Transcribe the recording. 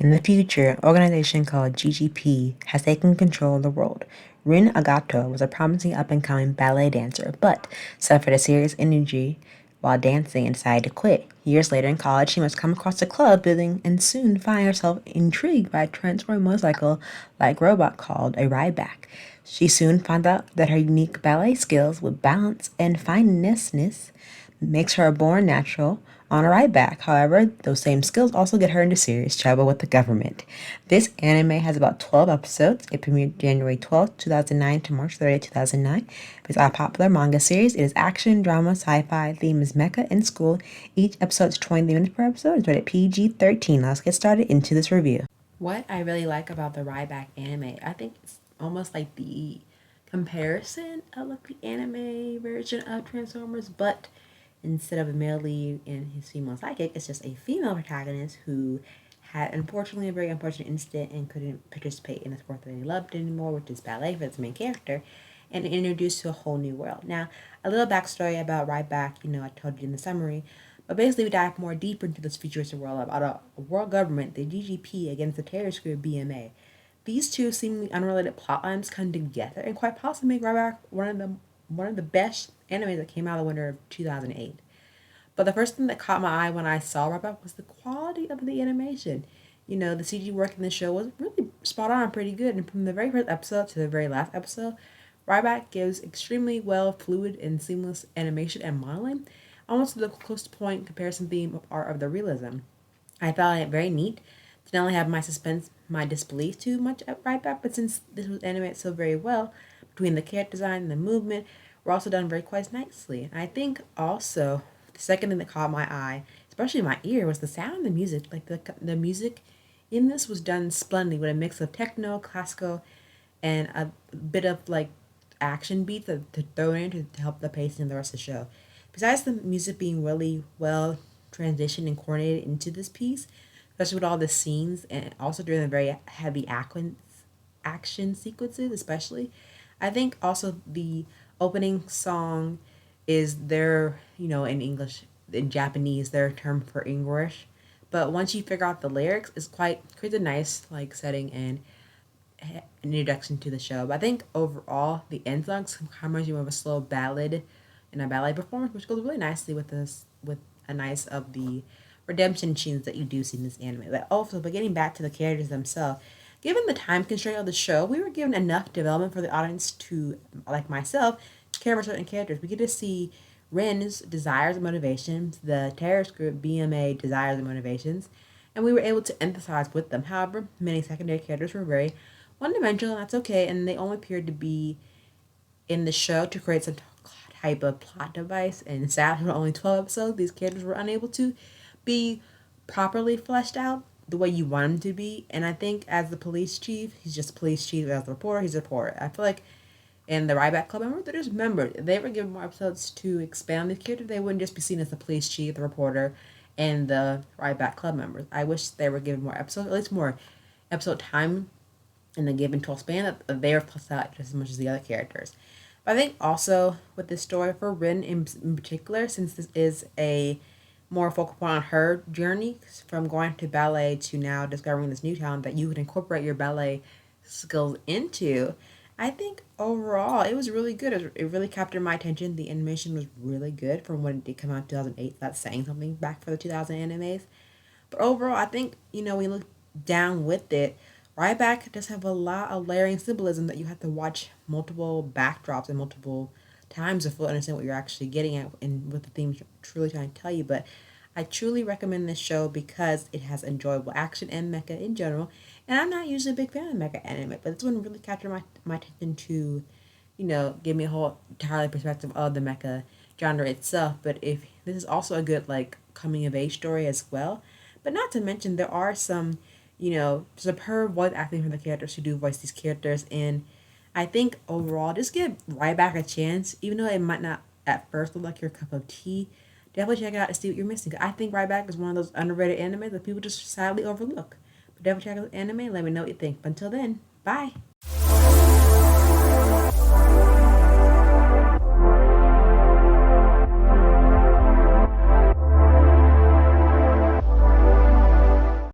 In the future, an organization called GGP has taken control of the world. Rin Agato was a promising up-and-coming ballet dancer, but suffered a serious injury while dancing and decided to quit. Years later in college, she must come across a club building and soon find herself intrigued by a transforming motorcycle-like robot called a Rideback. She soon found out that her unique ballet skills with balance and fineness makes her a born natural on a ride back. However, those same skills also get her into serious trouble with the government. This anime has about 12 episodes. It premiered January 12th, 2009 to March 30th, 2009. It's a popular manga series. It is action, drama, sci-fi. Theme is mecha and school. Each episode is 20 minutes per episode. It's rated PG-13. Let's get started into this review. What I really like about the Rideback anime, I think it's almost like the comparison of like the anime version of Transformers, but instead of a male lead and his female sidekick, it's just a female protagonist who had unfortunately a very unfortunate incident and couldn't participate in the sport that he loved anymore, which is ballet for its main character, and introduced to a whole new world. Now, a little backstory about Rideback, I told you in the summary, but basically we dive more deeper into this futuristic world about a world government, the GGP, against the terrorist group BMA. These two seemingly unrelated plotlines come together and quite possibly make Rideback one of the best animes that came out of the winter of 2008. But the first thing that caught my eye when I saw Rideback was the quality of the animation. The CG work in the show was really spot on, pretty good. And from the very first episode to the very last episode, Ryback gives extremely well, fluid, and seamless animation and modeling, almost to the close point comparison theme of art of the realism. I found it very neat to not only have my suspense, my disbelief too much at Ryback, but since this was animated so very well, between the character design and the movement, were also done very quite nicely. And I think also the second thing that caught my eye, especially my ear, was the sound and the music. Like the music in this was done splendidly with a mix of techno, classical, and a bit of like action beats to throw in to help the pacing of the rest of the show. Besides the music being really well transitioned and coordinated into this piece, especially with all the scenes and also during the very heavy action sequences, especially, I think also the opening song is their, in English, in Japanese, their term for English. But once you figure out the lyrics, it's creates a nice like setting and an introduction to the show. But I think overall, the end song reminds you of a slow ballad and a ballet performance, which goes really nicely with this, with a nice of the redemption scenes that you do see in this anime. But getting back to the characters themselves, given the time constraint of the show, we were given enough development for the audience to, like myself, care for certain characters. We get to see Ren's desires and motivations, the terrorist group BMA desires and motivations, and we were able to empathize with them. However, many secondary characters were very one-dimensional, and that's okay, and they only appeared to be in the show to create some type of plot device, and sadly, for only 12 episodes, these characters were unable to be properly fleshed out the way you want him to be. And I think as the police chief, he's just a police chief. As the reporter, he's a reporter. I feel like in the Ryback Club members, they're just members. If they were given more episodes to expand these characters, they wouldn't just be seen as the police chief, the reporter, and the Ryback Club members. I wish they were given more episodes, at least more episode time in the given 12 span, that they were plus out just as much as the other characters. But I think also with this story for Rin in particular, since this is a more focal point on her journey from going to ballet to now discovering this new talent that you could incorporate your ballet skills into, I think overall it was really good. It really captured my attention. The animation was really good from when it did come out in 2008. That's saying something back for the 2000 animes. But overall, I think, when you look down with it, Ryback does have a lot of layering symbolism that you have to watch multiple backdrops and multiple times to fully understand what you're actually getting at and what the theme's truly trying to tell you. But I truly recommend this show because it has enjoyable action and mecha in general. And I'm not usually a big fan of mecha anime, but this one really captured my attention to, give me a whole entirely perspective of the mecha genre itself. But if this is also a good like coming of age story as well. But not to mention there are some, superb voice acting from the characters who do voice these characters, and I think overall, just give Ryback a chance, even though it might not at first look like your cup of tea. Definitely check it out and see what you're missing. I think Ryback is one of those underrated animes that people just sadly overlook. But definitely check out the anime and let me know what you think. But until then, bye.